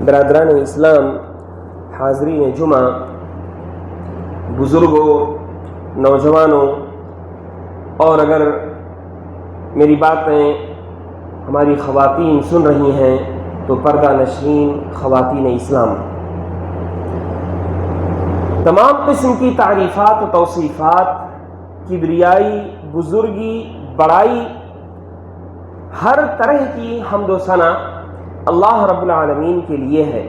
برادران اسلام، حاضرین جمعہ، بزرگوں، نوجوانوں، اور اگر میری باتیں ہماری خواتین سن رہی ہیں تو پردہ نشین خواتین اسلام، تمام قسم کی تعریفات و توصیفات، کبریائی، بزرگی، بڑائی، ہر طرح کی حمد و ثنا اللہ رب العالمین کے لیے ہے۔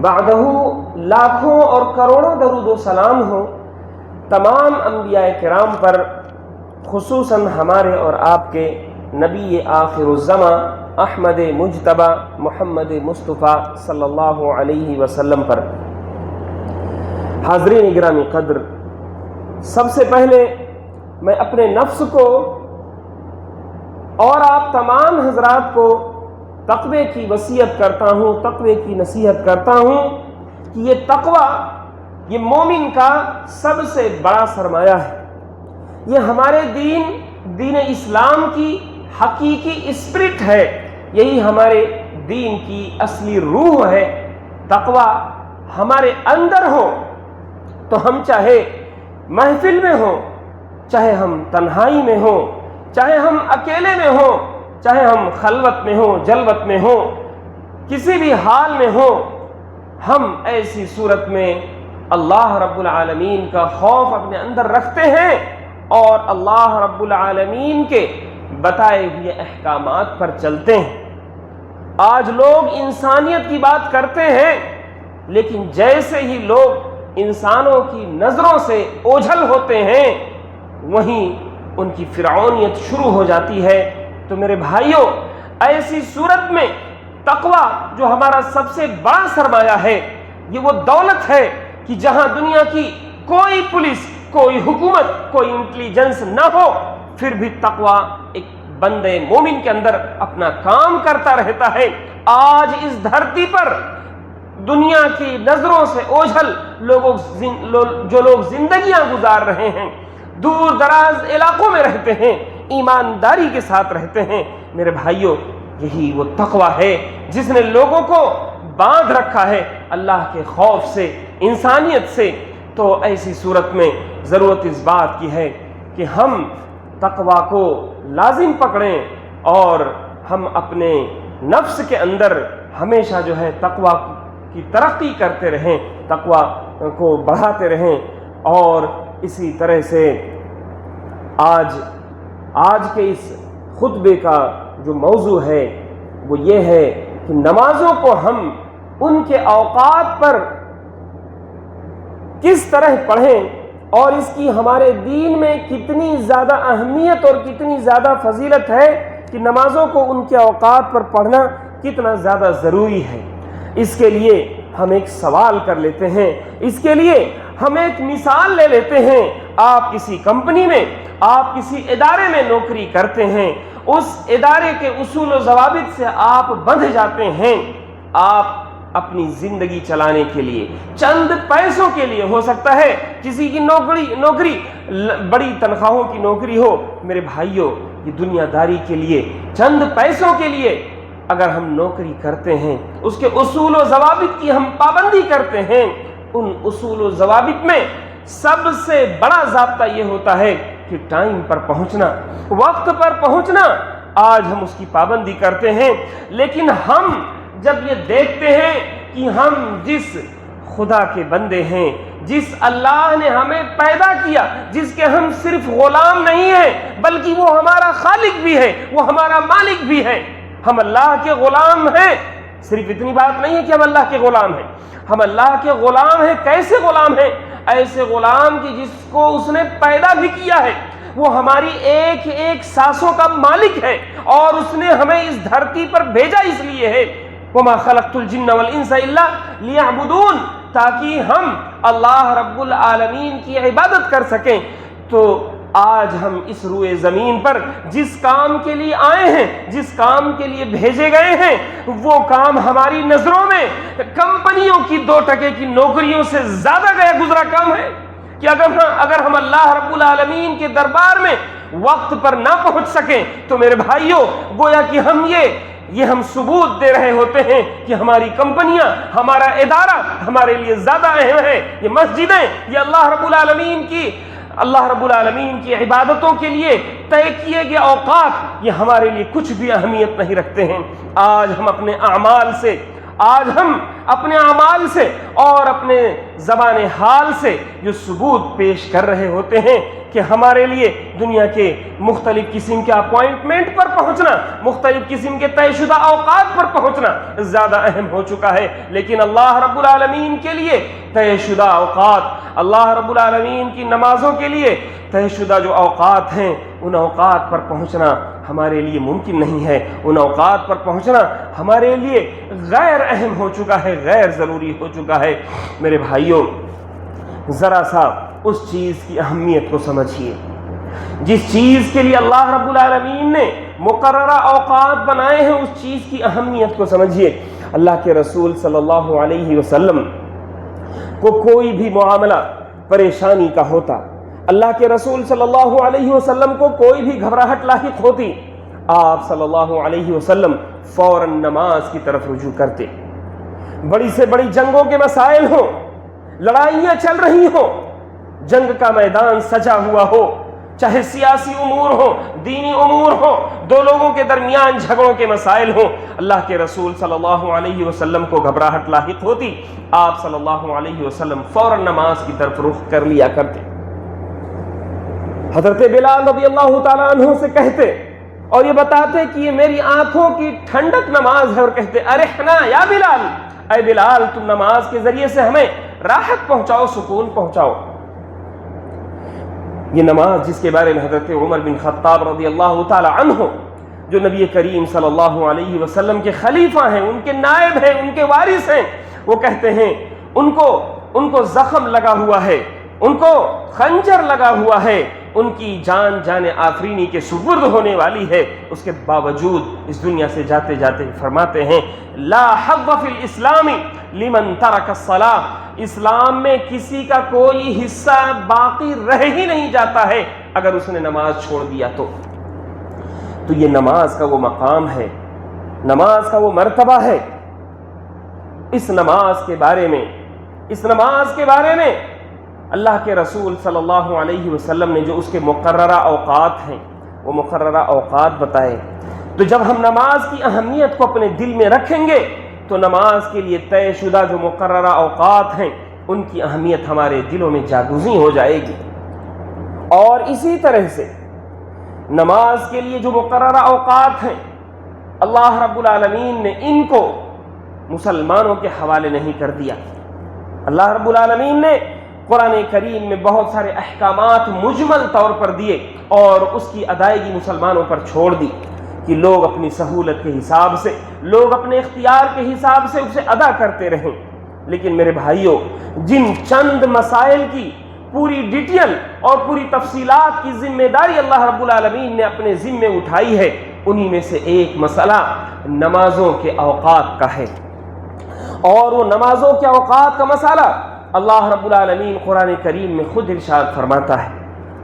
بعدہ لاکھوں اور کروڑوں درود و سلام ہو تمام انبیاء کرام پر، خصوصاً ہمارے اور آپ کے نبی آخر الزماں احمد مجتبی محمد مصطفیٰ صلی اللہ علیہ وسلم پر۔ حاضرین گرامی قدر، سب سے پہلے میں اپنے نفس کو اور آپ تمام حضرات کو تقوی کی وصیت کرتا ہوں، تقوی کی نصیحت کرتا ہوں کہ یہ تقوی یہ مومن کا سب سے بڑا سرمایہ ہے۔ یہ ہمارے دین اسلام کی حقیقی اسپرٹ ہے، یہی ہمارے دین کی اصلی روح ہے۔ تقوی ہمارے اندر ہو تو ہم چاہے محفل میں ہوں، چاہے ہم تنہائی میں ہوں، چاہے ہم اکیلے میں ہوں، چاہے ہم خلوت میں ہوں، جلوت میں ہوں، کسی بھی حال میں ہوں، ہم ایسی صورت میں اللہ رب العالمین کا خوف اپنے اندر رکھتے ہیں اور اللہ رب العالمین کے بتائے ہوئے احکامات پر چلتے ہیں۔ آج لوگ انسانیت کی بات کرتے ہیں، لیکن جیسے ہی لوگ انسانوں کی نظروں سے اوجھل ہوتے ہیں وہیں ان کی فرعونیت شروع ہو جاتی ہے۔ تو میرے بھائیوں، ایسی صورت میں تقوی جو ہمارا سب سے بڑا سرمایہ ہے، یہ وہ دولت ہے کہ جہاں دنیا کی کوئی پولیس، کوئی حکومت، کوئی انٹیلیجنس نہ ہو، پھر بھی تقوی ایک بندے مومن کے اندر اپنا کام کرتا رہتا ہے۔ آج اس دھرتی پر دنیا کی نظروں سے اوجھل جو لوگ زندگیاں گزار رہے ہیں، دور دراز علاقوں میں رہتے ہیں، ایمانداری کے ساتھ رہتے ہیں، میرے بھائیوں، یہی وہ تقوی ہے جس نے لوگوں کو باندھ رکھا ہے اللہ کے خوف سے، انسانیت سے۔ تو ایسی صورت میں ضرورت اس بات کی ہے کہ ہم تقوی کو لازم پکڑیں اور ہم اپنے نفس کے اندر ہمیشہ جو ہے تقوی کی ترقی کرتے رہیں، تقوی کو بڑھاتے رہیں۔ اور اسی طرح سے آج کے اس خطبے کا جو موضوع ہے وہ یہ ہے کہ نمازوں کو ہم ان کے اوقات پر کس طرح پڑھیں اور اس کی ہمارے دین میں کتنی زیادہ اہمیت اور کتنی زیادہ فضیلت ہے کہ نمازوں کو ان کے اوقات پر پڑھنا کتنا زیادہ ضروری ہے۔ اس کے لیے ہم ایک سوال کر لیتے ہیں، اس کے لیے ہم ایک مثال لے لیتے ہیں۔ آپ کسی کمپنی میں، آپ کسی ادارے میں نوکری کرتے ہیں، اس ادارے کے اصول و ضوابط سے آپ بندھ جاتے ہیں۔ آپ اپنی زندگی چلانے کے لیے، چند پیسوں کے لیے، ہو سکتا ہے کسی کی نوکری بڑی تنخواہوں کی نوکری ہو، میرے بھائیوں، یہ دنیا داری کے لیے، چند پیسوں کے لیے اگر ہم نوکری کرتے ہیں، اس کے اصول و ضوابط کی ہم پابندی کرتے ہیں، ان اصول و ضوابط میں سب سے بڑا ضابطہ یہ ہوتا ہے کہ ٹائم پر پہنچنا، وقت پر پہنچنا۔ آج ہم اس کی پابندی کرتے ہیں، لیکن ہم جب یہ دیکھتے ہیں کہ ہم جس خدا کے بندے ہیں، جس اللہ نے ہمیں پیدا کیا، جس کے ہم صرف غلام نہیں ہیں بلکہ وہ ہمارا خالق بھی ہے، وہ ہمارا مالک بھی ہے، ہم اللہ کے غلام ہیں۔ صرف اتنی بات نہیں ہے کہ ہم اللہ کے غلام ہیں، ہم اللہ کے غلام ہیں۔ کیسے غلام ہیں؟ ایسے غلام کہ جس کو اس نے پیدا بھی کیا ہے، وہ ہماری ایک ایک سانسوں کا مالک ہے، اور اس نے ہمیں اس دھرتی پر بھیجا اس لیے ہے، وَمَا خَلَقْتُ الْجِنَّ وَالْإِنسَ إِلَّا لِيَعْبُدُونَ، تاکہ ہم اللہ رب العالمین کی عبادت کر سکیں۔ تو آج ہم اس روئے زمین پر جس کام کے لیے آئے ہیں، جس کام کے لیے بھیجے گئے ہیں، وہ کام ہماری نظروں میں کمپنیوں کی 2 ٹکے کی نوکریوں سے زیادہ گیا گزرا کام ہے کہ اگر ہم اللہ رب العالمین کے دربار میں وقت پر نہ پہنچ سکیں تو میرے بھائیوں، گویا کہ ہم یہ یہ ہم ثبوت دے رہے ہوتے ہیں کہ ہماری کمپنیاں، ہمارا ادارہ ہمارے لیے زیادہ اہم ہے، یہ مسجدیں، یہ اللہ رب العالمین کی عبادتوں کے لیے طے کیے گئے اوقات، یہ ہمارے لیے کچھ بھی اہمیت نہیں رکھتے ہیں۔ آج ہم اپنے اعمال سے اور اپنے زبان حال سے جو ثبوت پیش کر رہے ہوتے ہیں کہ ہمارے لیے دنیا کے مختلف قسم کے اپوائنٹمنٹ پر پہنچنا، مختلف قسم کے طے شدہ اوقات پر پہنچنا زیادہ اہم ہو چکا ہے، لیکن اللہ رب العالمین کے لیے طے شدہ اوقات، اللہ رب العالمین کی نمازوں کے لیے طے شدہ جو اوقات ہیں، ان اوقات پر پہنچنا ہمارے لیے ممکن نہیں ہے، ان اوقات پر پہنچنا ہمارے لیے غیر اہم ہو چکا ہے، غیر ضروری ہو چکا ہے۔ میرے بھائیوں، ذرا سا اس چیز کی اہمیت کو سمجھیے، جس چیز کے لیے اللہ رب العالمین نے مقررہ اوقات بنائے ہیں، اس چیز کی اہمیت کو سمجھیے۔ اللہ کے رسول صلی اللہ علیہ وسلم کو کوئی بھی معاملہ پریشانی کا ہوتا، اللہ کے رسول صلی اللہ علیہ وسلم کو کوئی بھی گھبراہٹ لاحق ہوتی، آپ صلی اللہ علیہ وسلم فوراً نماز کی طرف رجوع کرتے۔ بڑی سے بڑی جنگوں کے مسائل ہوں، لڑائیاں چل رہی ہوں، جنگ کا میدان سجا ہوا ہو، چاہے سیاسی امور ہو، دینی امور ہو، دو لوگوں کے درمیان جھگڑوں کے مسائل ہوں، اللہ کے رسول صلی اللہ علیہ وسلم کو گھبراہٹ لاحق ہوتی، آپ صلی اللہ علیہ وسلم فوراً نماز کی طرف رخ کر لیا کرتے۔ حضرت بلال رضی اللہ تعالیٰ عنہ سے کہتے اور یہ بتاتے کہ یہ میری آنکھوں کی ٹھنڈک نماز ہے، اور کہتے ارحنا یا بلال، اے بلال تم نماز کے ذریعے سے ہمیں راحت پہنچاؤ، سکون پہنچاؤ۔ یہ نماز جس کے بارے میں حضرت عمر بن خطاب رضی اللہ تعالی عنہ، جو نبی کریم صلی اللہ علیہ وسلم کے خلیفہ ہیں، ان کے نائب ہیں، ان کے وارث ہیں، وہ کہتے ہیں ان کو زخم لگا ہوا ہے، ان کو خنجر لگا ہوا ہے، ان کی جان آفرینی کے سپرد ہونے والی ہے، اس کے باوجود اس دنیا سے جاتے جاتے فرماتے ہیں لا حظ فی الاسلام لمن ترک الصلاۃ، اسلام میں کسی کا کوئی حصہ باقی رہ ہی نہیں جاتا ہے اگر اس نے نماز چھوڑ دیا تو یہ نماز کا وہ مقام ہے، نماز کا وہ مرتبہ ہے۔ اس نماز کے بارے میں اللہ کے رسول صلی اللہ علیہ وسلم نے جو اس کے مقررہ اوقات ہیں، وہ مقررہ اوقات بتائے، تو جب ہم نماز کی اہمیت کو اپنے دل میں رکھیں گے تو نماز کے لیے طے شدہ جو مقررہ اوقات ہیں ان کی اہمیت ہمارے دلوں میں جاگزیں ہو جائے گی۔ اور اسی طرح سے نماز کے لیے جو مقررہ اوقات ہیں، اللہ رب العالمین نے ان کو مسلمانوں کے حوالے نہیں کر دیا۔ اللہ رب العالمین نے قرآن کریم میں بہت سارے احکامات مجمل طور پر دیے اور اس کی ادائیگی مسلمانوں پر چھوڑ دی کہ لوگ اپنی سہولت کے حساب سے، لوگ اپنے اختیار کے حساب سے اسے ادا کرتے رہیں۔ لیکن میرے بھائیوں، جن چند مسائل کی پوری ڈیٹیل اور پوری تفصیلات کی ذمہ داری اللہ رب العالمین نے اپنے ذمے اٹھائی ہے، انہی میں سے ایک مسئلہ نمازوں کے اوقات کا ہے، اور وہ نمازوں کے اوقات کا مسئلہ اللہ رب العالمین قرآن کریم میں خود ارشاد فرماتا ہے۔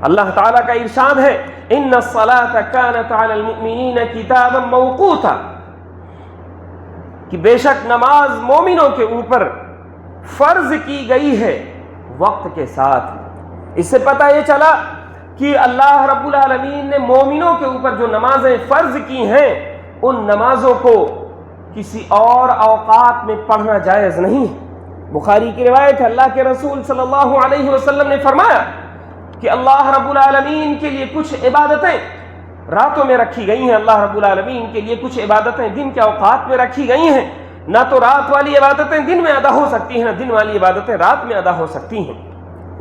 اللہ تعالیٰ کا ارشاد ہے ان الصلاۃ کانت علی المؤمنین کتابا موقوتا، کہ بے شک نماز مومنوں کے اوپر فرض کی گئی ہے وقت کے ساتھ۔ اس سے پتہ یہ چلا کہ اللہ رب العالمین نے مومنوں کے اوپر جو نمازیں فرض کی ہیں ان نمازوں کو کسی اور اوقات میں پڑھنا جائز نہیں۔ بخاری کی روایت ہے، اللہ کے رسول صلی اللہ علیہ وسلم نے فرمایا کہ اللہ رب العالمین کے لیے کچھ عبادتیں راتوں میں رکھی گئی ہیں، اللہ رب العالمین کے لیے کچھ عبادتیں دن کے اوقات میں رکھی گئی ہیں۔ نہ تو رات والی عبادتیں دن میں ادا ہو سکتی ہیں، نہ دن والی عبادتیں رات میں ادا ہو سکتی ہیں۔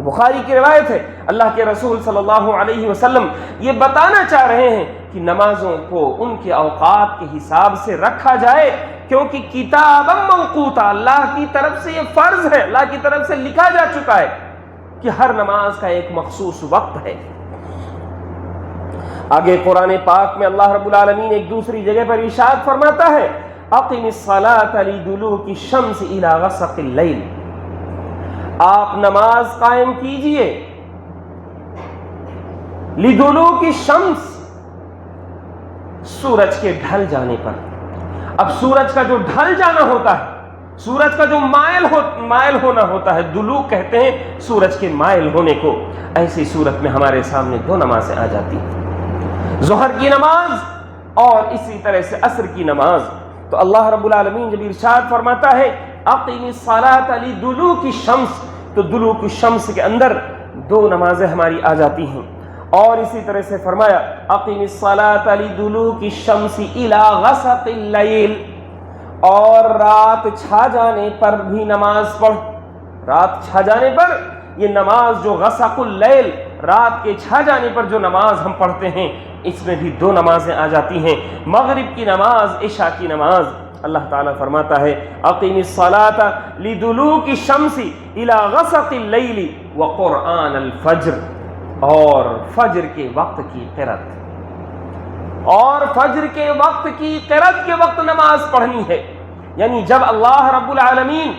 بخاری کی روایت ہے، اللہ کے رسول صلی اللہ علیہ وسلم یہ بتانا چاہ رہے ہیں کہ نمازوں کو ان کے اوقات کے حساب سے رکھا جائے، کیونکہ کتابا موقوتا، اللہ کی طرف سے یہ فرض ہے، اللہ کی طرف سے لکھا جا چکا ہے کہ ہر نماز کا ایک مخصوص وقت ہے۔ آگے قرآن پاک میں اللہ رب العالمین ایک دوسری جگہ پر ارشاد فرماتا ہے اقم الصلاۃ لدلوک الشمس الی غسق اللیل، آپ نماز قائم کیجئے لدلوک الشمس، سورج کے ڈھل جانے پر، اب سورج کا جو ڈھل جانا ہوتا ہے، سورج کا جو مائل ہونا ہوتا ہے، دلوک کہتے ہیں سورج کے مائل ہونے کو، ایسی صورت میں ہمارے سامنے دو نمازیں آ جاتی ہیں، ظہر کی نماز اور اسی طرح سے عصر کی نماز۔ تو اللہ رب العالمین جب ارشاد فرماتا ہے اقیم الصلاۃ لدلوک الشمس، تو دلوک الشمس کے اندر دو نمازیں ہماری آ جاتی ہیں، اور اسی طرح سے فرمایا اقیم الصلاۃ لدلوک الشمس الی غسق اللیل، اور رات چھا جانے پر بھی نماز پڑھ، رات چھا جانے پر یہ نماز جو غسق اللیل، رات کے چھا جانے پر جو نماز ہم پڑھتے ہیں، اس میں بھی دو نمازیں آ جاتی ہیں، مغرب کی نماز، عشاء کی نماز۔ اللہ تعالیٰ فرماتا ہے اقیم الصلاۃ لدلوک الشمس الی غسق اللیل وقرآن الفجر، اور فجر کے وقت کی قرات، اور فجر کے وقت کی قرات کے وقت نماز پڑھنی ہے۔ یعنی جب اللہ رب العالمین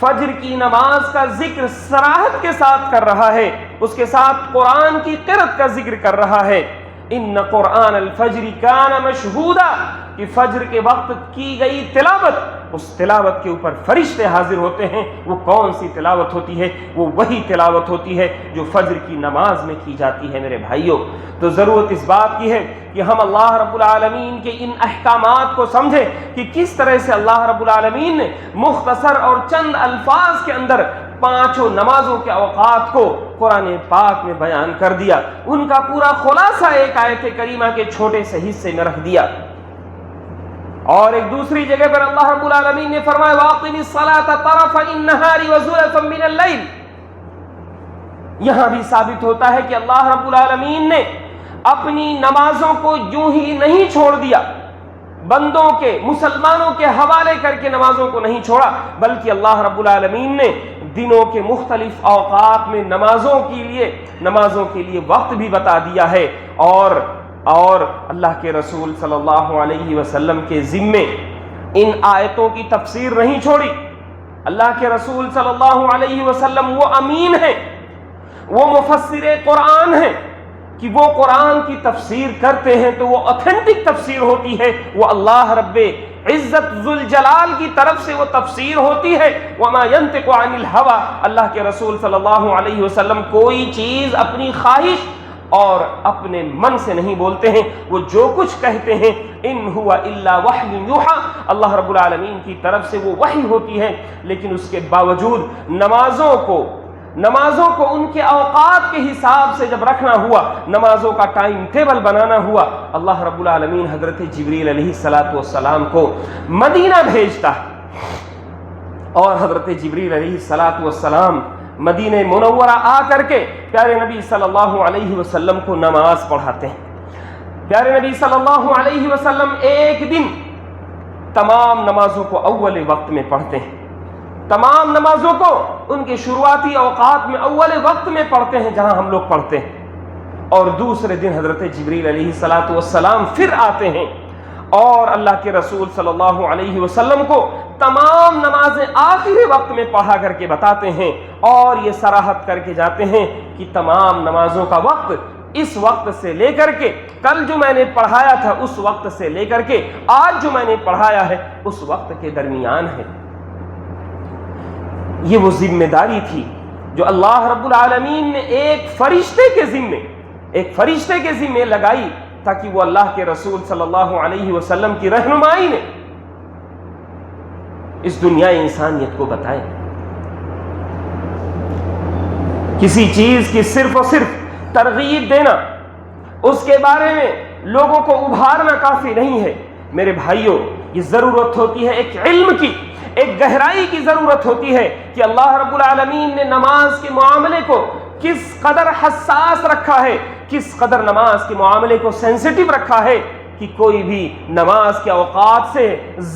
فجر کی نماز کا ذکر صراحت کے ساتھ کر رہا ہے، اس کے ساتھ قرآن کی قرات کا ذکر کر رہا ہے، ان قرآن الفجر کان مشہودا، کہ فجر کے وقت کی گئی تلاوت، اس تلاوت کے اوپر فرشتے حاضر ہوتے ہیں۔ وہ کون سی تلاوت ہوتی ہے؟ وہ وہی تلاوت ہوتی ہے جو فجر کی نماز میں کی جاتی ہے میرے بھائیوں۔ تو ضرورت اس بات کی ہے کہ ہم اللہ رب العالمین کے ان احکامات کو سمجھیں کہ کس طرح سے اللہ رب العالمین نے مختصر اور چند الفاظ کے اندر پانچوں نمازوں کے اوقات کو قرآن پاک میں بیان کر دیا، ان کا پورا خلاصہ ایک آیت کریمہ کے چھوٹے سے حصے میں رکھ دیا۔ اور ایک دوسری جگہ پر اللہ رب العالمین نے فرمایا وَأَقِمِ الصَّلَاةَ طَرَفَيِ النَّهَارِ وَزُلَفًا مِنَ اللَّيْلِ، یہاں بھی ثابت ہوتا ہے کہ اللہ رب العالمین نے اپنی نمازوں کو یوں ہی نہیں چھوڑ دیا، بندوں کے، مسلمانوں کے حوالے کر کے نمازوں کو نہیں چھوڑا، بلکہ اللہ رب العالمین نے دنوں کے مختلف اوقات میں نمازوں کے لیے وقت بھی بتا دیا ہے، اور اللہ کے رسول صلی اللہ علیہ وسلم کے ذمے ان آیتوں کی تفسیر نہیں چھوڑی۔ اللہ کے رسول صلی اللہ علیہ وسلم وہ امین ہیں، وہ مفسر قرآن ہیں کہ وہ قرآن کی تفسیر کرتے ہیں تو وہ اوتھینٹک تفسیر ہوتی ہے، وہ اللہ رب عزت ذوالجلال کی طرف سے وہ تفسیر ہوتی ہے۔ وما ينطق عن الهوى، اللہ کے رسول صلی اللہ علیہ وسلم کوئی چیز اپنی خواہش اور اپنے من سے نہیں بولتے ہیں، وہ جو کچھ کہتے ہیں ان هو الا وحی یوحی، اللہ رب العالمین کی طرف سے وہ وحی ہوتی ہے۔ لیکن اس کے باوجود نمازوں کو ان کے اوقات کے حساب سے جب رکھنا ہوا، نمازوں کا ٹائم ٹیبل بنانا ہوا، اللہ رب العالمین حضرت جبریل علیہ السلام کو مدینہ بھیجتا ہے، اور حضرت جبریل علیہ السلام مدینہ منورہ آ کر کے پیارے نبی صلی اللہ علیہ وسلم کو نماز پڑھاتے ہیں۔ پیارے نبی صلی اللہ علیہ وسلم ایک دن تمام نمازوں کو اول وقت میں پڑھتے ہیں، تمام نمازوں کو ان کے شروعاتی اوقات میں اول وقت میں پڑھتے ہیں جہاں ہم لوگ پڑھتے ہیں، اور دوسرے دن حضرت جبریل علیہ السلام پھر آتے ہیں اور اللہ کے رسول صلی اللہ علیہ وسلم کو تمام نمازیں آخری وقت میں پڑھا کر کے بتاتے ہیں، اور یہ صراحت کر کے جاتے ہیں کہ تمام نمازوں کا وقت اس وقت سے لے کر کے کل جو میں نے پڑھایا تھا اس وقت سے لے کر کے آج جو میں نے پڑھایا ہے اس وقت کے درمیان ہے۔ یہ وہ ذمہ داری تھی جو اللہ رب العالمین نے ایک فرشتے کے ذمے لگائی، تاکہ وہ اللہ کے رسول صلی اللہ علیہ وسلم کی رہنمائی میں اس دنیا انسانیت کو بتائے۔ کسی چیز کی صرف اور صرف ترغیب دینا، اس کے بارے میں لوگوں کو ابھارنا کافی نہیں ہے میرے بھائیوں۔ یہ ضرورت ہوتی ہے ایک علم کی، ایک گہرائی کی ضرورت ہوتی ہے کہ اللہ رب العالمین نے نماز کے معاملے کو کس قدر حساس رکھا ہے، کس قدر نماز کے معاملے کو سینسیٹیو رکھا ہے کہ کوئی بھی نماز کے اوقات سے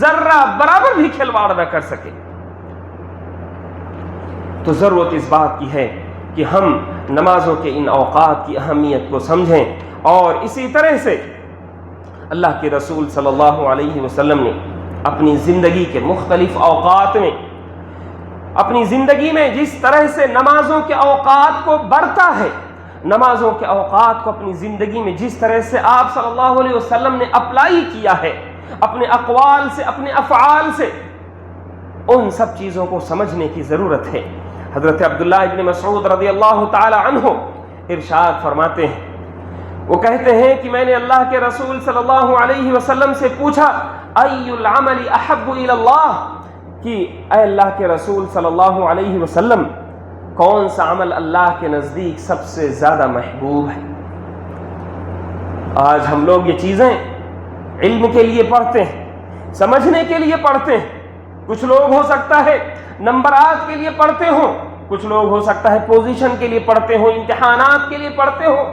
ذرہ برابر بھی کھلواڑ نہ کر سکے۔ تو ضرورت اس بات کی ہے کہ ہم نمازوں کے ان اوقات کی اہمیت کو سمجھیں، اور اسی طرح سے اللہ کے رسول صلی اللہ علیہ وسلم نے اپنی زندگی کے مختلف اوقات میں، اپنی زندگی میں جس طرح سے نمازوں کے اوقات کو برتا ہے، اپنی زندگی میں جس طرح سے آپ صلی اللہ علیہ وسلم نے اپلائی کیا ہے، اپنے اقوال سے، اپنے افعال سے، ان سب چیزوں کو سمجھنے کی ضرورت ہے۔ حضرت عبداللہ ابن مسعود رضی اللہ تعالی عنہ ارشاد فرماتے ہیں، وہ کہتے ہیں کہ میں نے اللہ کے رسول صلی اللہ علیہ وسلم سے پوچھا ای العمل احب الی اللہ، کہ اے اللہ کے رسول صلی اللہ علیہ وسلم کون سا عمل اللہ کے نزدیک سب سے زیادہ محبوب ہے؟ آج ہم لوگ یہ چیزیں علم کے لیے پڑھتے ہیں، سمجھنے کے لیے پڑھتے ہیں۔ کچھ لوگ ہو سکتا ہے نمبرات کے لیے پڑھتے ہوں، کچھ لوگ ہو سکتا ہے پوزیشن کے لیے پڑھتے ہوں، امتحانات کے لیے پڑھتے ہوں،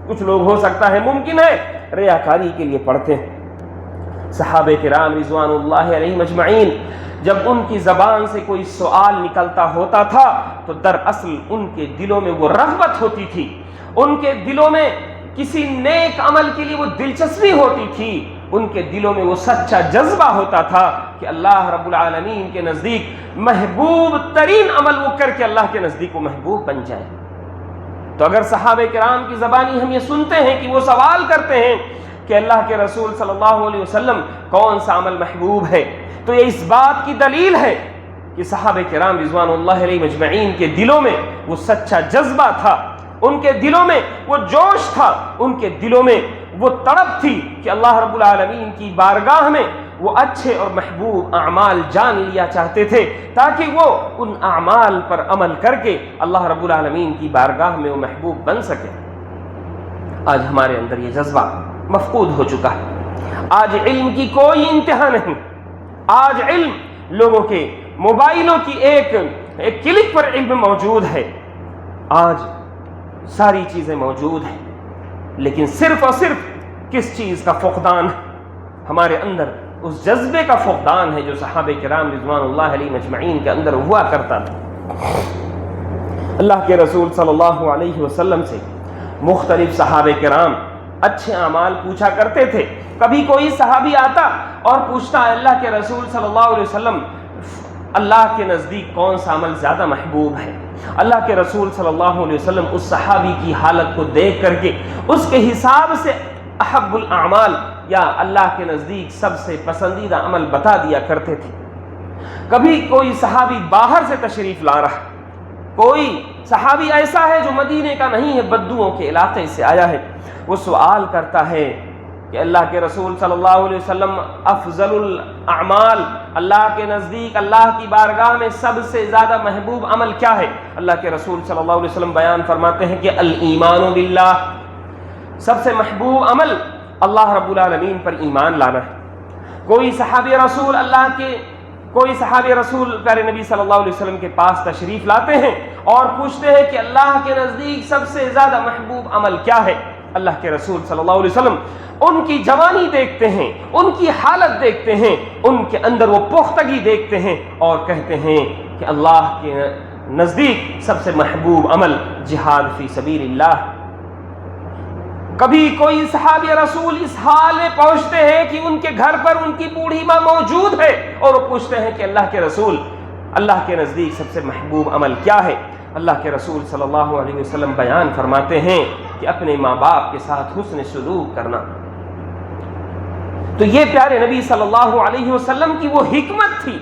کچھ لوگ ہو سکتا ہے ممکن ہے ریاکاری کے لیے پڑھتے ہیں۔ صحابہ کرام رضوان اللہ علیہم اجمعین جب ان کی زبان سے کوئی سوال نکلتا ہوتا تھا تو دراصل ان کے دلوں میں وہ رغبت ہوتی تھی، ان کے دلوں میں کسی نیک عمل کے لیے وہ دلچسپی ہوتی تھی، ان کے دلوں میں وہ سچا جذبہ ہوتا تھا کہ اللہ رب العالمین کے نزدیک محبوب ترین عمل وہ کر کے اللہ کے نزدیک وہ محبوب بن جائے۔ تو اگر صحابہ کرام کی زبانی ہم یہ سنتے ہیں کہ وہ سوال کرتے ہیں کہ اللہ کے رسول صلی اللہ علیہ وسلم کون سا عمل محبوب ہے، تو یہ اس بات کی دلیل ہے کہ صحابہ کرام رضوان اللہ علیہ مجمعین کے دلوں میں وہ سچا جذبہ تھا، ان کے دلوں میں وہ جوش تھا، ان کے دلوں میں وہ تڑپ تھی کہ اللہ رب العالمین کی بارگاہ میں وہ اچھے اور محبوب اعمال جان لیا چاہتے تھے تاکہ وہ ان اعمال پر عمل کر کے اللہ رب العالمین کی بارگاہ میں وہ محبوب بن سکے۔ آج ہمارے اندر یہ جذبہ مفقود ہو چکا ہے۔ آج علم کی کوئی انتہا نہیں، آج علم لوگوں کے موبائلوں کی ایک کلک پر علم موجود ہے، آج ساری چیزیں موجود ہیں، لیکن صرف اور صرف کس چیز کا فقدان ہے؟ ہمارے اندر اس جذبے کا فقدان ہے جو صحابہ کرام رضوان اللہ علیہ مجمعین کے اندر ہوا کرتا تھا۔ اللہ کے رسول صلی اللہ علیہ وسلم سے مختلف صحابہ کرام اچھے اعمال پوچھا کرتے تھے۔ کبھی کوئی صحابی آتا اور پوچھتا اللہ کے رسول صلی اللہ علیہ وسلم اللہ کے نزدیک کون سا عمل زیادہ محبوب ہے؟ اللہ کے رسول صلی اللہ علیہ وسلم اس صحابی کی حالت کو دیکھ کر کے اس کے حساب سے احب الاعمال یا اللہ کے نزدیک سب سے پسندیدہ عمل بتا دیا کرتے تھے۔ کبھی کوئی صحابی باہر سے تشریف لا رہا، کوئی صحابی ایسا ہے جو مدینے کا نہیں ہے، بدوؤں کے علاقے سے آیا ہے، وہ سوال کرتا ہے کہ اللہ کے رسول صلی اللہ علیہ وسلم افضل الاعمال، اللہ کے نزدیک اللہ کی بارگاہ میں سب سے زیادہ محبوب عمل کیا ہے؟ اللہ کے رسول صلی اللہ علیہ وسلم بیان فرماتے ہیں کہ الایمان باللہ، سب سے محبوب عمل اللہ رب العالمین پر ایمان لانا ہے۔ کوئی صحابی رسول پیارے نبی صلی اللہ علیہ وسلم کے پاس تشریف لاتے ہیں اور پوچھتے ہیں کہ اللہ کے نزدیک سب سے زیادہ محبوب عمل کیا ہے؟ اللہ کے رسول صلی اللہ علیہ وسلم ان کی جوانی دیکھتے ہیں، ان کی حالت دیکھتے ہیں، ان کے اندر وہ پختگی دیکھتے ہیں اور کہتے ہیں کہ اللہ کے نزدیک سب سے محبوب عمل جہاد فی سبیل اللہ۔ کبھی کوئی صحابی رسول اس حال میں پہنچتے ہیں کہ ان کے گھر پر ان کی بوڑھی ماں موجود ہے اور وہ پوچھتے ہیں کہ اللہ کے رسول اللہ کے نزدیک سب سے محبوب عمل کیا ہے؟ اللہ کے رسول صلی اللہ علیہ وسلم بیان فرماتے ہیں کہ اپنے ماں باپ کے ساتھ حسن سلوک کرنا۔ تو یہ پیارے نبی صلی اللہ علیہ وسلم کی وہ حکمت تھی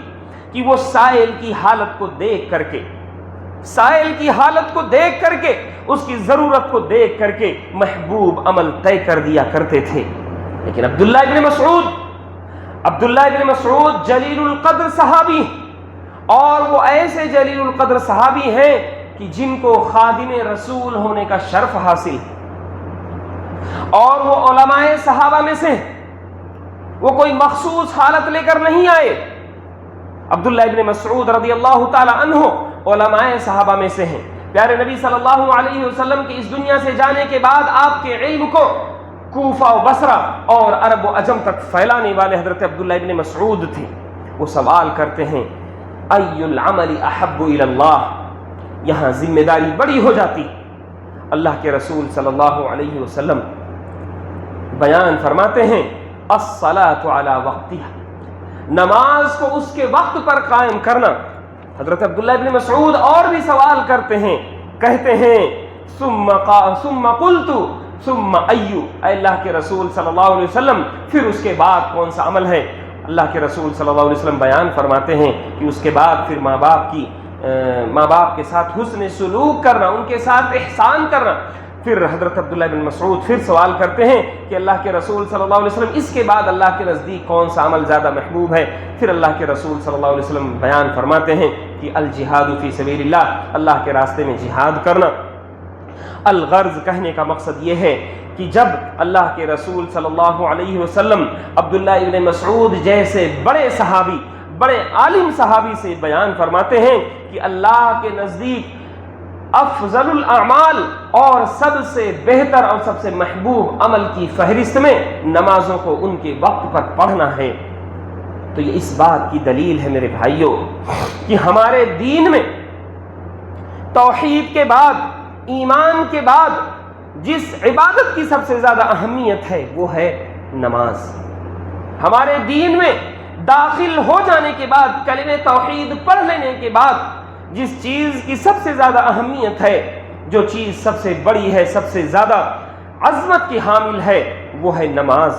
کہ وہ سائل کی حالت کو دیکھ کر کے، سائل کی حالت کو دیکھ کر کے، اس کی ضرورت کو دیکھ کر کے محبوب عمل طے کر دیا کرتے تھے۔ لیکن عبداللہ ابن مسعود جلیل القدر صحابی، اور وہ ایسے جلیل القدر صحابی ہیں کہ جن کو خادم رسول ہونے کا شرف حاصل ہے، اور وہ علماء صحابہ میں سے، وہ کوئی مخصوص حالت لے کر نہیں آئے۔ عبداللہ ابن مسعود رضی اللہ تعالی عنہ علماء صحابہ میں سے ہیں۔ پیارے نبی صلی اللہ علیہ وسلم کے اس دنیا سے جانے کے بعد آپ کے علم کو کوفہ و بصرہ اور عرب و عجم تک پھیلانے والے حضرت عبداللہ ابن مسعود تھے۔ وہ سوال کرتے ہیں ای العمل احب الی اللہ، یہاں ذمہ داری بڑی ہو جاتی۔ اللہ کے رسول صلی اللہ علیہ وسلم بیان فرماتے ہیں الصلاۃ علی وقتها، نماز کو اس کے وقت پر قائم کرنا۔ حضرت عبداللہ ابن مسعود اور بھی سوال کرتے ہیں، کہتے ہیں ثم قلت ثم ایو، اے اللہ کے رسول صلی اللہ علیہ وسلم پھر اس کے بعد کون سا عمل ہے؟ اللہ کے رسول صلی اللہ علیہ وسلم بیان فرماتے ہیں کہ اس کے بعد پھر ماں باپ کے ساتھ حسن سلوک کرنا، ان کے ساتھ احسان کرنا۔ پھر حضرت عبداللہ بن مسعود پھر سوال کرتے ہیں کہ اللہ کے رسول صلی اللہ علیہ وسلم اس کے بعد اللہ کے نزدیک کون سا عمل زیادہ محبوب ہے؟ پھر اللہ کے رسول صلی اللہ علیہ وسلم بیان فرماتے ہیں کہ الجہاد فی سبیل اللہ، اللہ کے راستے میں جہاد کرنا۔ الغرض کہنے کا مقصد یہ ہے کہ جب اللہ کے رسول صلی اللہ علیہ وسلم عبداللہ ابن مسعود جیسے بڑے صحابی، بڑے عالم صحابی سے بیان فرماتے ہیں کہ اللہ کے نزدیک افضل الاعمال اور سب سے بہتر اور سب سے محبوب عمل کی فہرست میں نمازوں کو ان کے وقت پر پڑھنا ہے، تو یہ اس بات کی دلیل ہے میرے بھائیوں کہ ہمارے دین میں توحید کے بعد، ایمان کے بعد جس عبادت کی سب سے زیادہ اہمیت ہے وہ ہے نماز۔ ہمارے دین میں داخل ہو جانے کے بعد، کلمہ توحید پڑھ لینے کے بعد جس چیز کی سب سے زیادہ اہمیت ہے، جو چیز سب سے بڑی ہے، سب سے زیادہ عظمت کی حامل ہے، وہ ہے نماز۔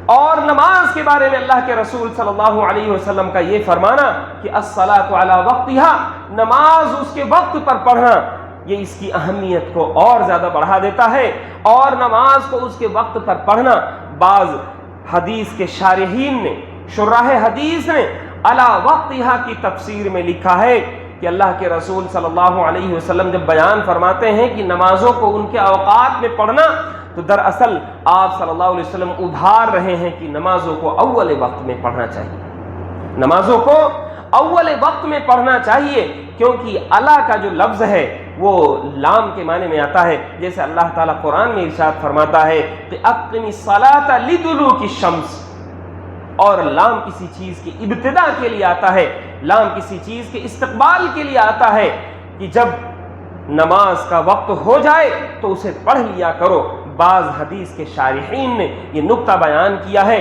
اور نماز کے بارے میں اللہ کے رسول صلی اللہ علیہ وسلم کا یہ فرمانا کہ الصلاۃ علی وقتہا، نماز اس کے وقت پر پڑھنا، یہ اس کی اہمیت کو اور زیادہ بڑھا دیتا ہے۔ اور نماز کو اس کے وقت پر پڑھنا، بعض حدیث کے شارحین نے، شراح حدیث نے علی وقتہا کی تفسیر میں لکھا ہے کہ اللہ کے رسول صلی اللہ علیہ وسلم جب بیان فرماتے ہیں کہ نمازوں کو ان کے اوقات میں پڑھنا، تو دراصل آپ صلی اللہ علیہ وسلم ابھار رہے ہیں کہ نمازوں کو اول وقت میں پڑھنا چاہیے، نمازوں کو اول وقت میں پڑھنا چاہیے، کیونکہ اللہ کا جو لفظ ہے وہ لام کے معنی میں آتا ہے، جیسے اللہ تعالیٰ قرآن میں ارشاد فرماتا ہے کہ اقم الصلاۃ لدلوک الشمس، اور لام کسی چیز کی ابتدا کے لیے آتا ہے، لام کسی چیز کے استقبال کے لیے آتا ہے کہ جب نماز کا وقت ہو جائے تو اسے پڑھ لیا کرو۔ بعض حدیث کے شارحین نے یہ نقطہ بیان کیا ہے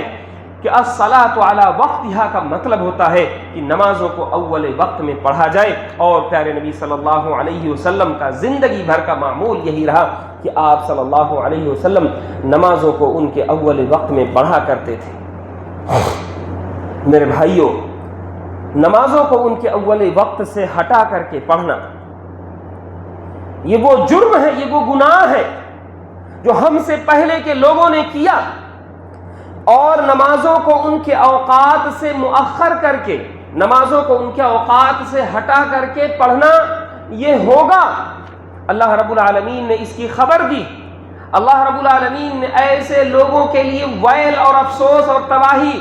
کہ الصلاۃ علی وقتہا کا مطلب ہوتا ہے کہ نمازوں کو اول وقت میں پڑھا جائے، اور پیارے نبی صلی اللہ علیہ وسلم کا زندگی بھر کا معمول یہی رہا کہ آپ صلی اللہ علیہ وسلم نمازوں کو ان کے اول وقت میں پڑھا کرتے تھے۔ میرے بھائیوں، نمازوں کو ان کے اول وقت سے ہٹا کر کے پڑھنا، یہ وہ جرم ہے، یہ وہ گناہ ہے جو ہم سے پہلے کے لوگوں نے کیا، اور نمازوں کو ان کے اوقات سے مؤخر کر کے، نمازوں کو ان کے اوقات سے ہٹا کر کے پڑھنا یہ ہوگا۔ اللہ رب العالمین نے اس کی خبر دی، اللہ رب العالمین نے ایسے لوگوں کے لیے ویل اور افسوس اور تباہی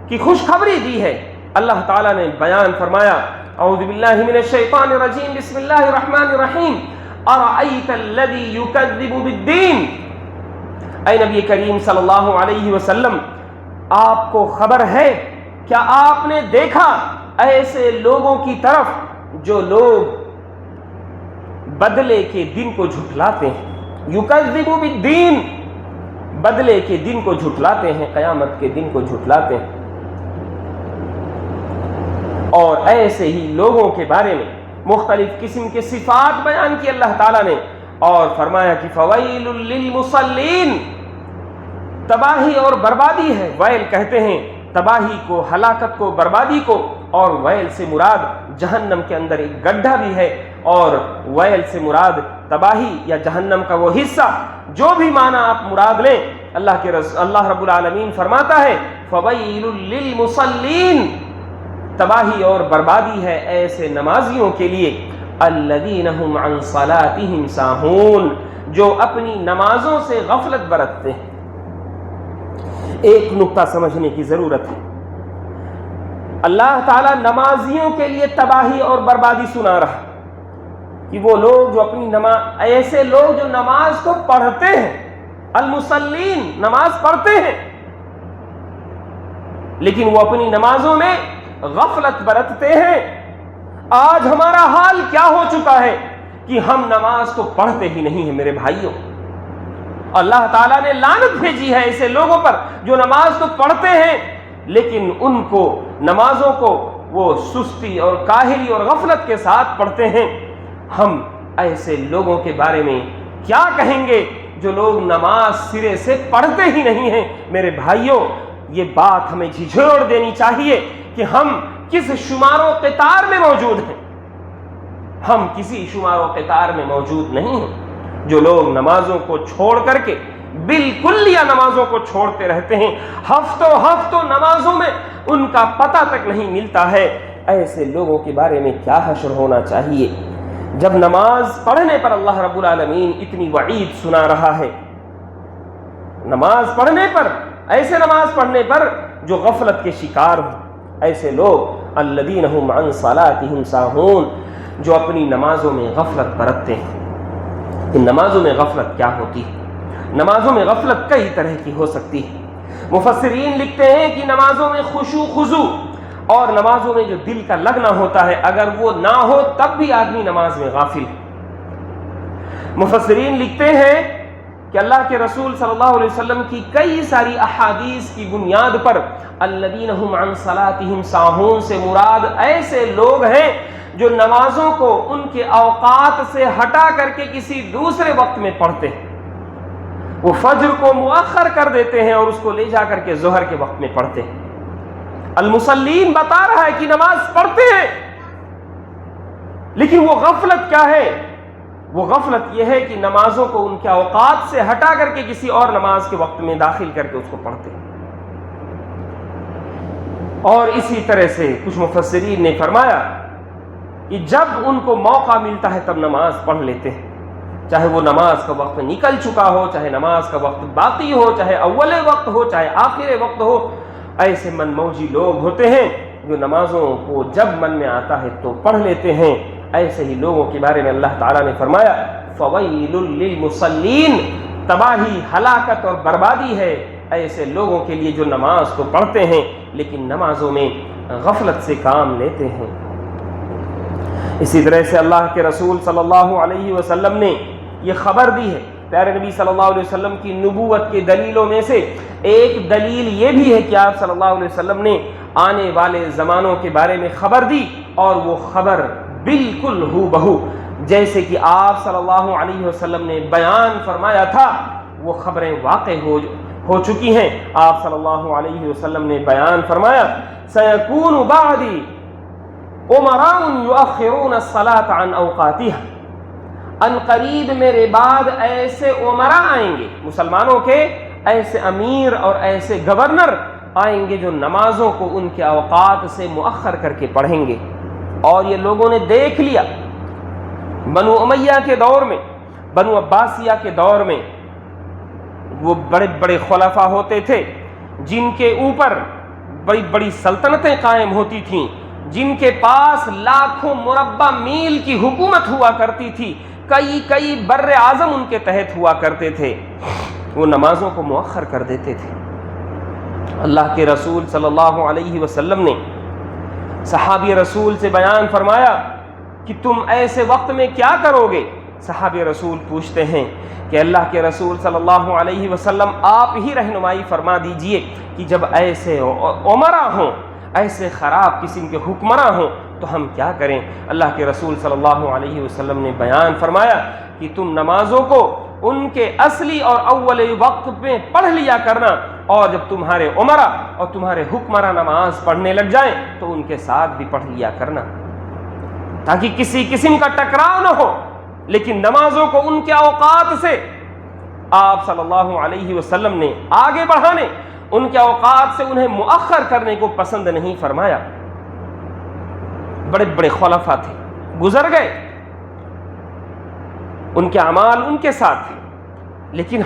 کی خوشخبری دی ہے۔ اللہ تعالیٰ نے بیان فرمایا، اعوذ باللہ من الشیطان الرجیم، بسم اللہ الرحمن الرحیم، ارأیت الذی یکذب بالدین، اے نبی کریم صلی اللہ علیہ وسلم، آپ کو خبر ہے، کیا آپ نے دیکھا ایسے لوگوں کی طرف جو لوگ بدلے کے دن کو جھٹلاتے ہیں، یکذب بالدین، بدلے کے دن کو جھٹلاتے ہیں، قیامت کے دن کو جھٹلاتے ہیں۔ اور ایسے ہی لوگوں کے بارے میں مختلف قسم کے صفات بیان کی اللہ تعالیٰ نے، اور فرمایا کہ فویل للمصلین، تباہی اور بربادی ہے۔ ویل کہتے ہیں تباہی کو، ہلاکت کو، بربادی کو، اور ویل سے مراد جہنم کے اندر ایک گڈھا بھی ہے، اور ویل سے مراد تباہی یا جہنم کا وہ حصہ، جو بھی معنی آپ مراد لیں، اللہ رب العالمین فرماتا ہے فویل للمصلین، تباہی اور بربادی ہے ایسے نمازیوں کے لیے، الذین هم عن صلاتهم ساہون، جو اپنی نمازوں سے غفلت برتتے ہیں۔ ایک نقطہ سمجھنے کی ضرورت ہے، اللہ تعالیٰ نمازیوں کے لیے تباہی اور بربادی سنا رہا کہ وہ لوگ جو اپنی نماز، ایسے لوگ جو نماز کو پڑھتے ہیں، المصلین، نماز پڑھتے ہیں، لیکن وہ اپنی نمازوں میں غفلت برتتے ہیں۔ آج ہمارا حال کیا ہو چکا ہے کہ ہم نماز کو پڑھتے ہی نہیں ہیں میرے بھائیوں۔ اللہ تعالیٰ نے لعنت بھیجی ہے ایسے لوگوں پر جو نماز تو پڑھتے ہیں لیکن ان کو، نمازوں کو وہ سستی اور کاہلی اور غفلت کے ساتھ پڑھتے ہیں۔ ہم ایسے لوگوں کے بارے میں کیا کہیں گے جو لوگ نماز سرے سے پڑھتے ہی نہیں ہیں۔ میرے بھائیوں، یہ بات ہمیں جھنجھوڑ دینی چاہیے کہ ہم کس شمار و قطار میں موجود ہیں۔ ہم کسی شمار و قطار میں موجود نہیں ہیں۔ جو لوگ نمازوں کو چھوڑ کر کے بالکل یا نمازوں کو چھوڑتے رہتے ہیں، ہفتوں نمازوں میں ان کا پتہ تک نہیں ملتا ہے، ایسے لوگوں کے بارے میں کیا حشر ہونا چاہیے جب نماز پڑھنے پر اللہ رب العالمین اتنی وعید سنا رہا ہے۔ نماز پڑھنے پر، ایسے نماز پڑھنے پر جو غفلت کے شکار ہوں، ایسے لوگ الذین هم عن صلاتهم ساہون، جو اپنی نمازوں میں غفلت برتتے ہیں۔ ان نمازوں میں غفلت کیا ہوتی ہے؟ نمازوں میں غفلت کئی طرح کی ہو سکتی ہے۔ مفسرین لکھتے ہیں کہ نمازوں میں خشوع خضوع اور نمازوں میں جو دل کا لگنا ہوتا ہے، اگر وہ نہ ہو تب بھی آدمی نماز میں غافل ہے۔ مفسرین لکھتے ہیں کہ اللہ کے رسول صلی اللہ علیہ وسلم کی کئی ساری احادیث کی بنیاد پر الذین هم عن صلاتهم ساہون سے مراد ایسے لوگ ہیں جو نمازوں کو ان کے اوقات سے ہٹا کر کے کسی دوسرے وقت میں پڑھتے ہیں۔ وہ فجر کو مؤخر کر دیتے ہیں اور اس کو لے جا کر کے ظہر کے وقت میں پڑھتے ہیں۔ المصلین بتا رہا ہے کہ نماز پڑھتے ہیں، لیکن وہ غفلت کیا ہے؟ وہ غفلت یہ ہے کہ نمازوں کو ان کے اوقات سے ہٹا کر کے کسی اور نماز کے وقت میں داخل کر کے اس کو پڑھتے ہیں۔ اور اسی طرح سے کچھ مفسرین نے فرمایا کہ جب ان کو موقع ملتا ہے تب نماز پڑھ لیتے ہیں، چاہے وہ نماز کا وقت نکل چکا ہو، چاہے نماز کا وقت باقی ہو، چاہے اول وقت ہو، چاہے آخر وقت ہو۔ ایسے من موجی لوگ ہوتے ہیں جو نمازوں کو جب من میں آتا ہے تو پڑھ لیتے ہیں۔ ایسے ہی لوگوں کے بارے میں اللہ تعالیٰ نے فرمایا فویل للمصلین، تباہی، ہلاکت اور بربادی ہے ایسے لوگوں کے لیے جو نماز تو پڑھتے ہیں لیکن نمازوں میں غفلت سے کام لیتے ہیں۔ اسی طرح سے اللہ کے رسول صلی اللہ علیہ وسلم نے یہ خبر دی ہے، پیارے نبی صلی اللہ علیہ وسلم کی نبوت کے دلیلوں میں سے ایک دلیل یہ بھی ہے کہ آپ صلی اللہ علیہ وسلم نے آنے والے زمانوں کے بارے میں خبر دی، اور وہ خبر بالکل ہو بہو جیسے کہ آپ صلی اللہ علیہ وسلم نے بیان فرمایا تھا وہ خبریں واقع ہو چکی ہیں۔ آپ صلی اللہ علیہ وسلم نے بیان فرمایا سَيَكُونُ بَعْدِي عُمَرَاءٌ يُؤَخِّرُونَ الصَّلَاةَ عَنْ أَوْقَاتِهَا، ان قریب میرے بعد ایسے عمراء آئیں گے، مسلمانوں کے ایسے امیر اور ایسے گورنر آئیں گے جو نمازوں کو ان کے اوقات سے مؤخر کر کے پڑھیں گے۔ اور یہ لوگوں نے دیکھ لیا بنو امیہ کے دور میں، بنو عباسیہ کے دور میں، وہ بڑے بڑے خلفاء ہوتے تھے جن کے اوپر بڑی بڑی سلطنتیں قائم ہوتی تھیں، جن کے پاس لاکھوں مربع میل کی حکومت ہوا کرتی تھی، کئی بر اعظم ان کے تحت ہوا کرتے تھے۔ وہ نمازوں کو مؤخر کر دیتے تھے۔ اللہ کے رسول صلی اللہ علیہ وسلم نے صحابی رسول سے بیان فرمایا کہ تم ایسے وقت میں کیا کرو گے؟ صحابی رسول پوچھتے ہیں کہ اللہ کے رسول صلی اللہ علیہ وسلم آپ ہی رہنمائی فرما دیجئے کہ جب ایسے عمراء ہوں، ایسے خراب قسم کے حکمراں ہوں تو ہم کیا کریں؟ اللہ کے رسول صلی اللہ علیہ وسلم نے بیان فرمایا کہ تم نمازوں کو ان کے اصلی اور اول وقت میں پڑھ لیا کرنا، اور جب تمہارے عمراء اور تمہارے حکمراں نماز پڑھنے لگ جائیں تو ان کے ساتھ بھی پڑھ لیا کرنا، تاکہ کسی قسم کا ٹکراؤ نہ ہو۔ لیکن نمازوں کو ان کے اوقات سے آپ صلی اللہ علیہ وسلم نے آگے بڑھانے، ان کے اوقات سے انہیں مؤخر کرنے کو پسند نہیں فرمایا۔ بڑے بڑے خلفاء تھے، گزر گئے، ان کے اعمال ان کے ساتھ تھے، لیکن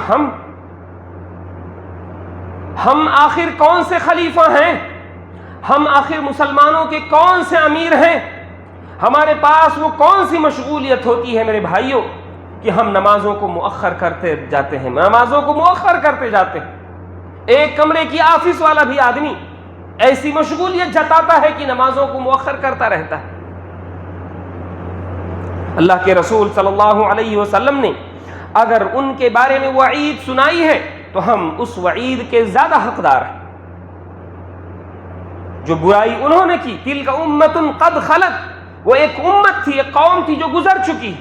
ہم آخر کون سے خلیفہ ہیں؟ ہم آخر مسلمانوں کے کون سے امیر ہیں؟ ہمارے پاس وہ کون سی مشغولیت ہوتی ہے میرے بھائیوں کہ ہم نمازوں کو مؤخر کرتے جاتے ہیں، نمازوں کو مؤخر کرتے جاتے ہیں۔ ایک کمرے کی آفس والا بھی آدمی ایسی مشغولیت جتاتا ہے کہ نمازوں کو مؤخر کرتا رہتا ہے۔ اللہ کے رسول صلی اللہ علیہ وسلم نے اگر ان کے بارے میں وعید سنائی ہے تو ہم اس وعید کے زیادہ حقدار ہیں۔ جو برائی انہوں نے کی، تلک امۃ قد خلت، وہ ایک امت تھی، ایک قوم تھی جو گزر چکی،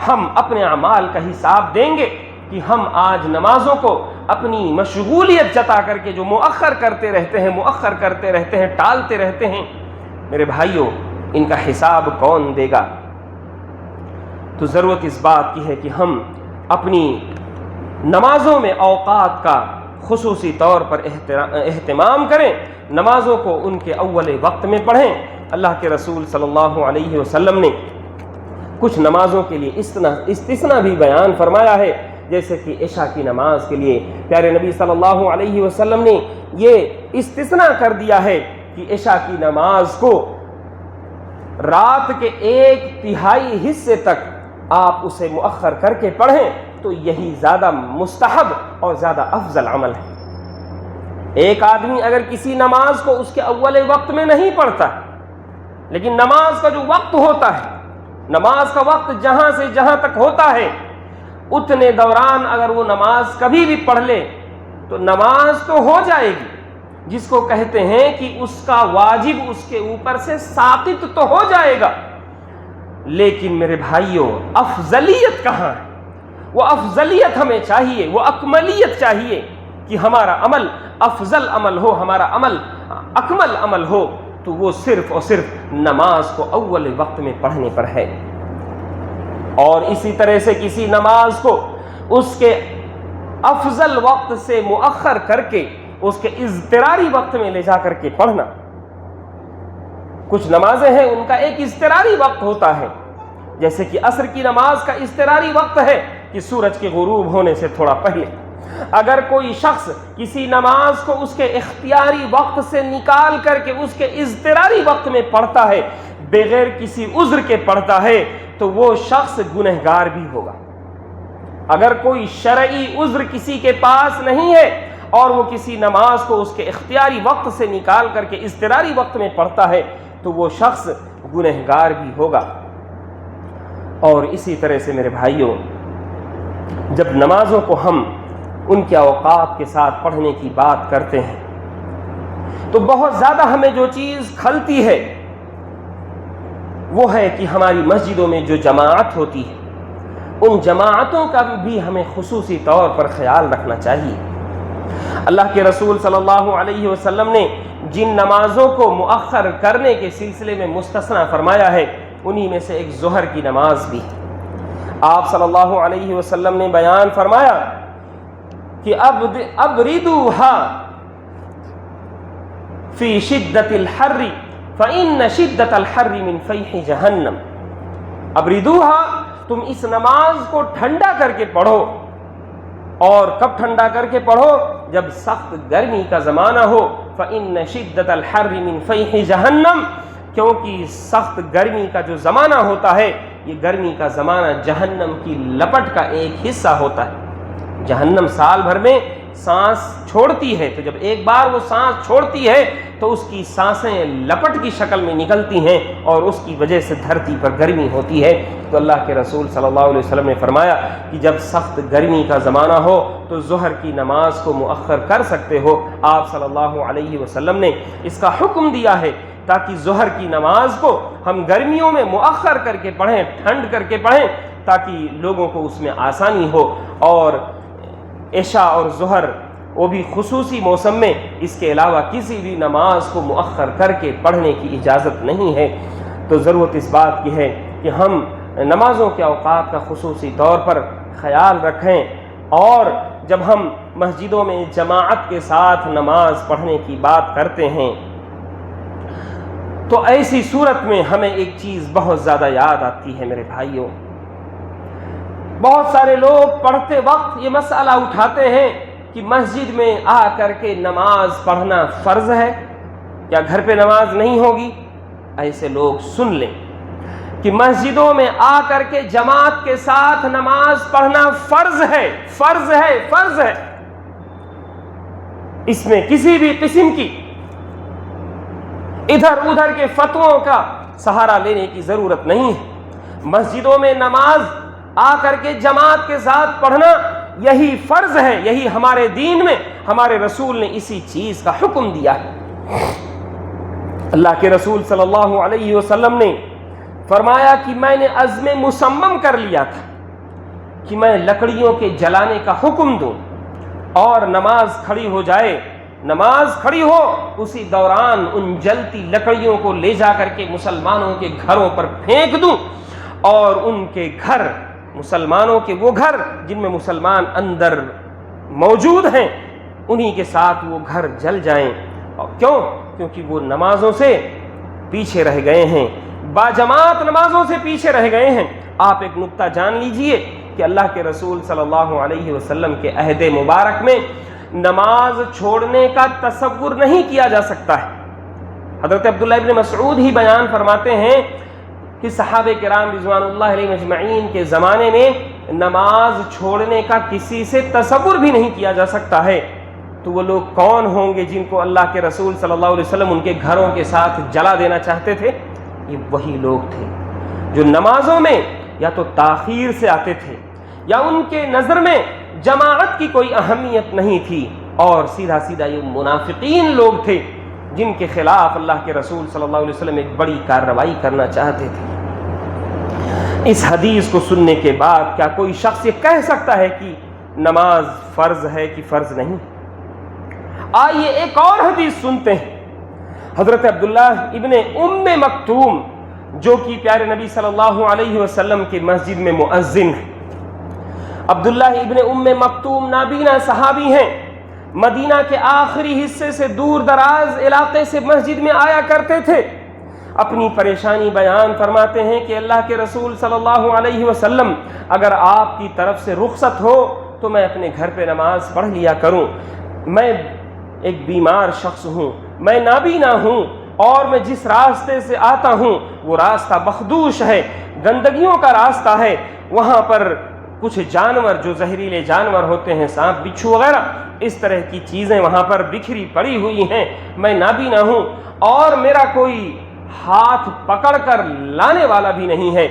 ہم اپنے اعمال کا حساب دیں گے کہ ہم آج نمازوں کو اپنی مشغولیت جتا کر کے جو مؤخر کرتے رہتے ہیں ٹالتے رہتے ہیں، میرے بھائیوں ان کا حساب کون دے گا؟ تو ضرورت اس بات کی ہے کہ ہم اپنی نمازوں میں اوقات کا خصوصی طور پر اہتمام کریں، نمازوں کو ان کے اول وقت میں پڑھیں۔ اللہ کے رسول صلی اللہ علیہ وسلم نے کچھ نمازوں کے لیے استثناء بھی بیان فرمایا ہے، جیسے کہ عشاء کی نماز کے لیے پیارے نبی صلی اللہ علیہ وسلم نے یہ استثناء کر دیا ہے کہ عشاء کی نماز کو رات کے 1/3 حصے تک آپ اسے مؤخر کر کے پڑھیں تو یہی زیادہ مستحب اور زیادہ افضل عمل ہے۔ ایک آدمی اگر کسی نماز کو اس کے اول وقت میں نہیں پڑھتا، لیکن نماز کا جو وقت ہوتا ہے، نماز کا وقت جہاں سے جہاں تک ہوتا ہے، اتنے دوران اگر وہ نماز کبھی بھی پڑھ لے تو نماز تو ہو جائے گی، جس کو کہتے ہیں کہ اس کا واجب اس کے اوپر سے ساقط تو ہو جائے گا، لیکن میرے بھائیوں افضلیت کہاں ہے؟ وہ افضلیت ہمیں چاہیے، وہ اکملیت چاہیے کہ ہمارا عمل افضل عمل ہو، ہمارا عمل اکمل عمل ہو، تو وہ صرف اور صرف نماز کو اول وقت میں پڑھنے پر ہے۔ اور اسی طرح سے کسی نماز کو اس کے افضل وقت سے مؤخر کر کے اس کے اضطراری وقت میں لے جا کر کے پڑھنا۔ کچھ نمازیں ہیں ان کا ایک اضطراری وقت ہوتا ہے، جیسے کہ عصر کی نماز کا اضطراری وقت ہے کہ سورج کے غروب ہونے سے تھوڑا پہلے۔ اگر کوئی شخص کسی نماز کو اس کے اختیاری وقت سے نکال کر کے اس کے اضطراری وقت میں پڑھتا ہے، بغیر کسی عذر کے پڑھتا ہے، تو وہ شخص گنہگار بھی ہوگا۔ اگر کوئی شرعی عذر کسی کے پاس نہیں ہے اور وہ کسی نماز کو اس کے اختیاری وقت سے نکال کر کے اضطراری وقت میں پڑھتا ہے تو وہ شخص گنہگار بھی ہوگا۔ اور اسی طرح سے میرے بھائیوں، جب نمازوں کو ہم ان کے اوقات کے ساتھ پڑھنے کی بات کرتے ہیں تو بہت زیادہ ہمیں جو چیز کھلتی ہے وہ ہے کہ ہماری مسجدوں میں جو جماعت ہوتی ہے، ان جماعتوں کا بھی ہمیں خصوصی طور پر خیال رکھنا چاہیے۔ اللہ کے رسول صلی اللہ علیہ وسلم نے جن نمازوں کو مؤخر کرنے کے سلسلے میں مستثنیٰ فرمایا ہے، انہی میں سے ایک ظہر کی نماز بھی۔ آپ صلی اللہ علیہ وسلم نے بیان فرمایا کہ ابردوہا فی شدت الحر فإن شدت الحر من فیح جہنم۔ ابردوہا، تم اس نماز کو ٹھنڈا کر کے پڑھو۔ اور کب ٹھنڈا کر کے پڑھو؟ جب سخت گرمی کا زمانہ ہو۔ فإن شدت الحر من فیح جہنم، کیونکہ سخت گرمی کا جو زمانہ ہوتا ہے، یہ گرمی کا زمانہ جہنم کی لپٹ کا ایک حصہ ہوتا ہے۔ جہنم سال بھر میں سانس چھوڑتی ہے، تو جب ایک بار وہ سانس چھوڑتی ہے تو اس کی سانسیں لپٹ کی شکل میں نکلتی ہیں اور اس کی وجہ سے دھرتی پر گرمی ہوتی ہے۔ تو اللہ کے رسول صلی اللہ علیہ وسلم نے فرمایا کہ جب سخت گرمی کا زمانہ ہو تو ظہر کی نماز کو مؤخر کر سکتے ہو۔ آپ صلی اللہ علیہ وسلم نے اس کا حکم دیا ہے تاکہ ظہر کی نماز کو ہم گرمیوں میں مؤخر کر کے پڑھیں، ٹھنڈ کر کے پڑھیں، تاکہ لوگوں کو اس میں آسانی ہو۔ اور عشاء اور ظہر وہ بھی خصوصی موسم میں، اس کے علاوہ کسی بھی نماز کو مؤخر کر کے پڑھنے کی اجازت نہیں ہے۔ تو ضرورت اس بات کی ہے کہ ہم نمازوں کے اوقات کا خصوصی طور پر خیال رکھیں، اور جب ہم مسجدوں میں جماعت کے ساتھ نماز پڑھنے کی بات کرتے ہیں تو ایسی صورت میں ہمیں ایک چیز بہت زیادہ یاد آتی ہے میرے بھائیوں۔ بہت سارے لوگ پڑھتے وقت یہ مسئلہ اٹھاتے ہیں کہ مسجد میں آ کر کے نماز پڑھنا فرض ہے، کیا گھر پہ نماز نہیں ہوگی؟ ایسے لوگ سن لیں کہ مسجدوں میں آ کر کے جماعت کے ساتھ نماز پڑھنا فرض ہے، فرض ہے، فرض ہے۔ اس میں کسی بھی قسم کی ادھر ادھر کے فتووں کا سہارا لینے کی ضرورت نہیں ہے۔ مسجدوں میں نماز آ کر کے جماعت کے ساتھ پڑھنا یہی فرض ہے، یہی ہمارے دین میں ہمارے رسول نے اسی چیز کا حکم دیا ہے۔ اللہ کے رسول صلی اللہ علیہ وسلم نے فرمایا کہ میں نے عزم مصمم کر لیا تھا کہ میں لکڑیوں کے جلانے کا حکم دوں اور نماز کھڑی ہو جائے، نماز کھڑی ہو، اسی دوران ان جلتی لکڑیوں کو لے جا کر کے مسلمانوں کے گھروں پر پھینک دوں، اور ان کے گھر، مسلمانوں کے وہ گھر جن میں مسلمان اندر موجود ہیں، انہی کے ساتھ وہ گھر جل جائیں۔ اور کیوں؟ کیونکہ وہ نمازوں سے پیچھے رہ گئے ہیں، باجماعت نمازوں سے پیچھے رہ گئے ہیں۔ آپ ایک نکتہ جان لیجئے کہ اللہ کے رسول صلی اللہ علیہ وسلم کے عہد مبارک میں نماز چھوڑنے کا تصور نہیں کیا جا سکتا ہے۔ حضرت عبداللہ ابن مسعود ہی بیان فرماتے ہیں کہ صحابہ کرام رضوان اللہ علیہ مجمعین کے زمانے میں نماز چھوڑنے کا کسی سے تصور بھی نہیں کیا جا سکتا ہے، تو وہ لوگ کون ہوں گے جن کو اللہ کے رسول صلی اللہ علیہ وسلم ان کے گھروں کے ساتھ جلا دینا چاہتے تھے؟ یہ وہی لوگ تھے جو نمازوں میں یا تو تاخیر سے آتے تھے، یا ان کے نظر میں جماعت کی کوئی اہمیت نہیں تھی، اور سیدھا سیدھا یہ منافقین لوگ تھے جن کے خلاف اللہ کے رسول صلی اللہ علیہ وسلم ایک بڑی کارروائی کرنا چاہتے تھے۔ اس حدیث کو سننے کے بعد کیا کوئی شخص یہ کہہ سکتا ہے کہ نماز فرض ہے کہ فرض نہیں؟ آئیے ایک اور حدیث سنتے ہیں۔ حضرت عبداللہ ابن ام مکتوم جو کہ پیارے نبی صلی اللہ علیہ وسلم کی مسجد میں مؤذن ہیں، عبداللہ ابن ام مکتوم نابینا صحابی ہیں، مدینہ کے آخری حصے سے دور دراز علاقے سے مسجد میں آیا کرتے تھے۔ اپنی پریشانی بیان فرماتے ہیں کہ اللہ کے رسول صلی اللہ علیہ وسلم اگر آپ کی طرف سے رخصت ہو تو میں اپنے گھر پہ نماز پڑھ لیا کروں، میں ایک بیمار شخص ہوں، میں نابینا ہوں، اور میں جس راستے سے آتا ہوں وہ راستہ مخدوش ہے، گندگیوں کا راستہ ہے، وہاں پر کچھ جانور جو زہریلے جانور ہوتے ہیں، سانپ بچھو وغیرہ، اس طرح کی چیزیں وہاں پر بکھری پڑی ہوئی ہیں، میں نابینا ہوں اور میرا کوئی ہاتھ پکڑ کر لانے والا بھی نہیں ہے۔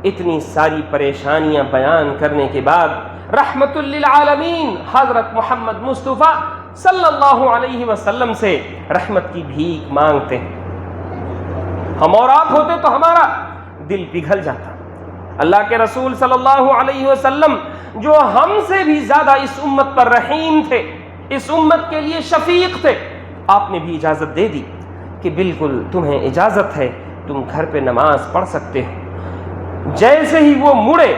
اتنی ساری پریشانیاں بیان کرنے کے بعد رحمت للعالمین حضرت محمد مصطفیٰ صلی اللہ علیہ وسلم سے رحمت کی بھیک مانگتے ہیں۔ ہم اور آپ ہوتے تو ہمارا دل پگھل جاتا۔ اللہ کے رسول صلی اللہ علیہ وسلم جو ہم سے بھی زیادہ اس امت پر رحیم تھے، اس امت کے لیے شفیق تھے، آپ نے بھی اجازت دے دی کہ بالکل تمہیں اجازت ہے، تم گھر پہ نماز پڑھ سکتے ہو۔ جیسے ہی وہ مڑے،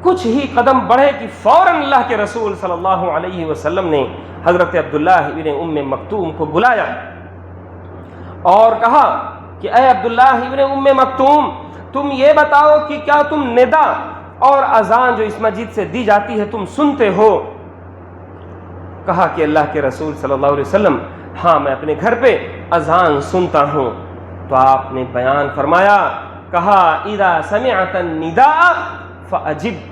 کچھ ہی قدم بڑھے کہ فوراً اللہ کے رسول صلی اللہ علیہ وسلم نے حضرت عبداللہ ابن ام مکتوم کو بلایا اور کہا کہ اے عبداللہ ابن ام مکتوم، تم یہ بتاؤ کہ کیا تم ندا اور اذان جو اس مسجد سے دی جاتی ہے تم سنتے ہو؟ کہا کہ اللہ کے رسول صلی اللہ علیہ وسلم، ہاں میں اپنے گھر پہ اذان سنتا ہوں۔ تو آپ نے بیان فرمایا، کہا اذا سمعت النداء فاجب،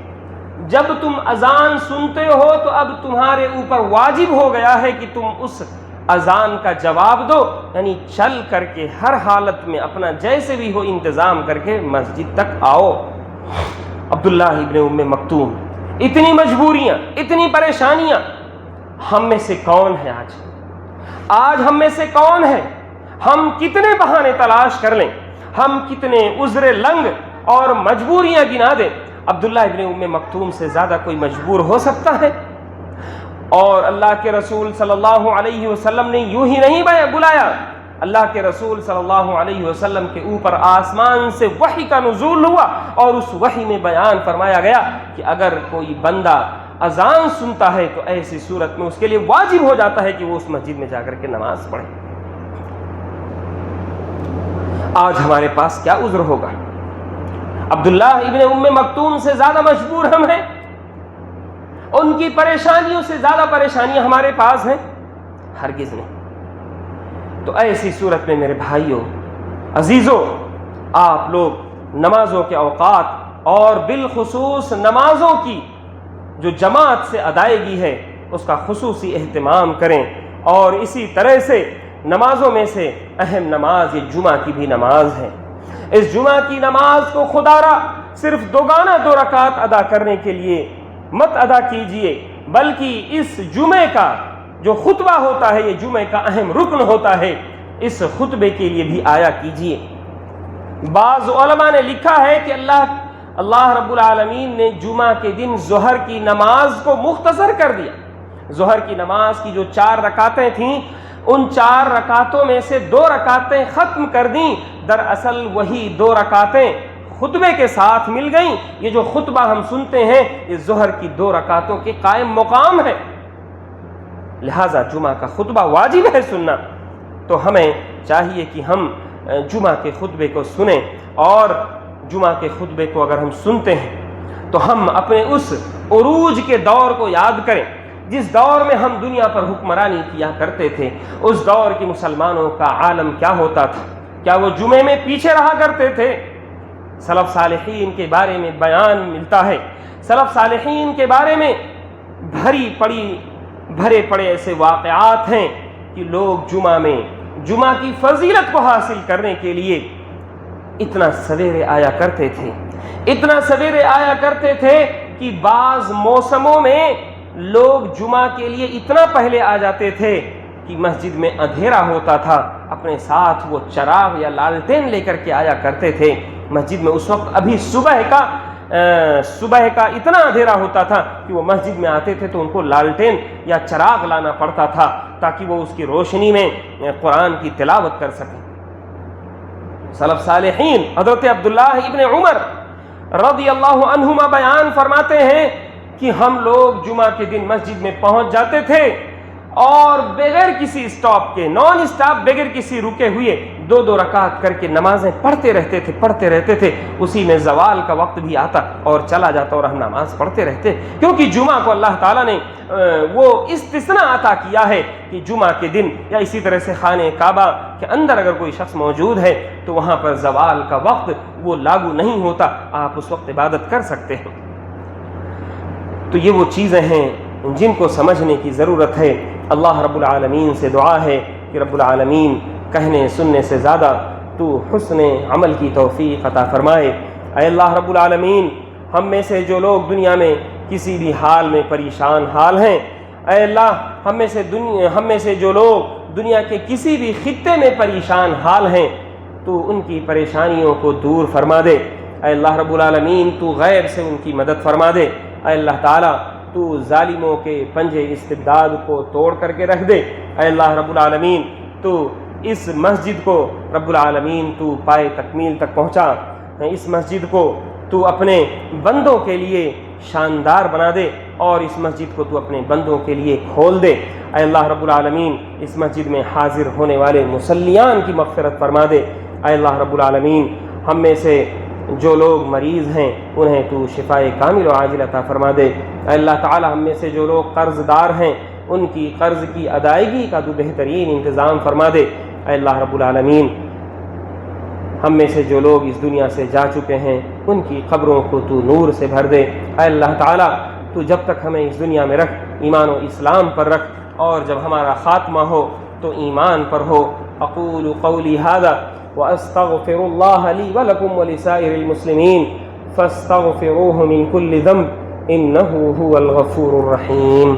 جب تم اذان سنتے ہو تو اب تمہارے اوپر واجب ہو گیا ہے کہ تم اس اذان کا جواب دو، یعنی چل کر کے ہر حالت میں اپنا جیسے بھی ہو انتظام کر کے مسجد تک آؤ۔ عبداللہ ابن ام مکتوم، اتنی مجبوریاں، اتنی پریشانیاں، ہم میں سے کون ہے آج ہم میں سے کون ہے؟ ہم کتنے بہانے تلاش کر لیں، ہم کتنے عذر لنگ اور مجبوریاں گنا دیں، عبداللہ ابن ام مکتوم سے زیادہ کوئی مجبور ہو سکتا ہے؟ اور اللہ کے رسول صلی اللہ علیہ وسلم نے یوں ہی نہیں بلایا، اللہ کے رسول صلی اللہ علیہ وسلم کے اوپر آسمان سے وحی کا نزول ہوا، اور اس وحی میں بیان فرمایا گیا کہ اگر کوئی بندہ اذان سنتا ہے تو ایسی صورت میں اس کے لیے واجب ہو جاتا ہے کہ وہ اس مسجد میں جا کر کے نماز پڑھے۔ آج ہمارے پاس کیا عذر ہوگا؟ عبداللہ ابن ام مکتوم سے زیادہ مجبور ہم ہیں؟ ان کی پریشانیوں سے زیادہ پریشانیاں ہمارے پاس ہیں؟ ہرگز نہیں۔ تو ایسی صورت میں میرے بھائیوں عزیزوں، آپ لوگ نمازوں کے اوقات اور بالخصوص نمازوں کی جو جماعت سے ادائیگی ہے اس کا خصوصی اہتمام کریں، اور اسی طرح سے نمازوں میں سے اہم نماز یہ جمعہ کی بھی نماز ہے۔ اس جمعہ کی نماز کو خدا را صرف دوگانہ 2 رکعت ادا کرنے کے لیے مت ادا کیجئے، بلکہ اس جمعے کا جو خطبہ ہوتا ہے، یہ جمعے کا اہم رکن ہوتا ہے، اس خطبے کے لیے بھی آیا کیجئے۔ بعض علماء نے لکھا ہے کہ اللہ رب العالمین نے جمعہ کے دن ظہر کی نماز کو مختصر کر دیا. ظہر کی نماز کی جو 4 رکعتیں تھیں ان 4 رکعتوں میں سے 2 رکعتیں ختم کر دیں. دراصل وہی 2 رکعتیں خطبے کے ساتھ مل گئیں. یہ جو خطبہ ہم سنتے ہیں یہ ظہر کی 2 رکعتوں کے قائم مقام ہے. لہٰذا جمعہ کا خطبہ واجب ہے سننا. تو ہمیں چاہیے کہ ہم جمعہ کے خطبے کو سنیں, اور جمعہ کے خطبے کو اگر ہم سنتے ہیں تو ہم اپنے اس عروج کے دور کو یاد کریں جس دور میں ہم دنیا پر حکمرانی کیا کرتے تھے. اس دور کے مسلمانوں کا عالم کیا ہوتا تھا؟ کیا وہ جمعے میں پیچھے رہا کرتے تھے؟ سلف صالحین کے بارے میں بیان ملتا ہے. سلف صالحین کے بارے میں بھرے پڑے ایسے واقعات ہیں کہ لوگ جمعہ کی فضیلت کو حاصل کرنے کے لیے اتنا سویرے آیا کرتے تھے کہ بعض موسموں میں لوگ جمعہ کے لیے اتنا پہلے آ جاتے تھے کہ مسجد میں اندھیرا ہوتا تھا, اپنے ساتھ وہ چراغ یا لالٹین لے کر کے آیا کرتے تھے مسجد میں. اس وقت ابھی صبح کا اتنا اندھیرا ہوتا تھا کہ وہ مسجد میں آتے تھے تو ان کو لالٹین یا چراغ لانا پڑتا تھا تاکہ وہ اس کی روشنی میں قرآن کی تلاوت کر سکیں. سلف صالحین حضرت عبداللہ ابن عمر رضی اللہ عنہما بیان فرماتے ہیں کہ ہم لوگ جمعہ کے دن مسجد میں پہنچ جاتے تھے اور بغیر کسی اسٹاپ کے, نان اسٹاپ, بغیر کسی رکے ہوئے 2 رکعت کر کے نمازیں پڑھتے رہتے تھے. اسی میں زوال کا وقت بھی آتا اور چلا جاتا اور ہم نماز پڑھتے رہتے, کیونکہ جمعہ کو اللہ تعالیٰ نے وہ استثناء عطا کیا ہے کہ جمعہ کے دن یا اسی طرح سے خانہ کعبہ کے اندر اگر کوئی شخص موجود ہے تو وہاں پر زوال کا وقت وہ لاگو نہیں ہوتا, آپ اس وقت عبادت کر سکتے ہیں. تو یہ وہ چیزیں ہیں جن کو سمجھنے کی ضرورت ہے. اللہ رب العالمین سے دعا ہے کہ رب العالمین کہنے سننے سے زیادہ تو حسن عمل کی توفیق عطا فرمائے. اے اللہ رب العالمین, ہم میں سے جو لوگ دنیا میں کسی بھی حال میں پریشان حال ہیں, اے اللہ ہم میں سے جو لوگ دنیا کے کسی بھی خطے میں پریشان حال ہیں تو ان کی پریشانیوں کو دور فرما دے. اے اللہ رب العالمین, تو غیب سے ان کی مدد فرما دے. اے اللہ تعالیٰ, تو ظالموں کے پنجے استبداد کو توڑ کر کے رکھ دے. اے اللہ رب العالمین, تو اس مسجد کو رب العالمین تو پائے تکمیل تک پہنچا. اس مسجد کو تو اپنے بندوں کے لیے شاندار بنا دے اور اس مسجد کو تو اپنے بندوں کے لیے کھول دے. اے اللہ رب العالمین, اس مسجد میں حاضر ہونے والے مصلیان کی مغفرت فرما دے. اے اللہ رب العالمین, ہم میں سے جو لوگ مریض ہیں انہیں تو شفائے کامل و عاجل عطا فرما دے. اے اللہ تعالی, ہم میں سے جو لوگ قرض دار ہیں ان کی قرض کی ادائیگی کا تو بہترین انتظام فرما دے. اے اللہ رب العالمین, ہم میں سے جو لوگ اس دنیا سے جا چکے ہیں ان کی قبروں کو تو نور سے بھر دے. اے اللہ تعالی, تو جب تک ہمیں اس دنیا میں رکھ ایمان و اسلام پر رکھ, اور جب ہمارا خاتمہ ہو تو ایمان پر ہو. اقول قولی ھذا واستغفر الله لي ولكم ولسائر المسلمين فاستغفروه من كل ذنب انه هو الغفور الرحيم.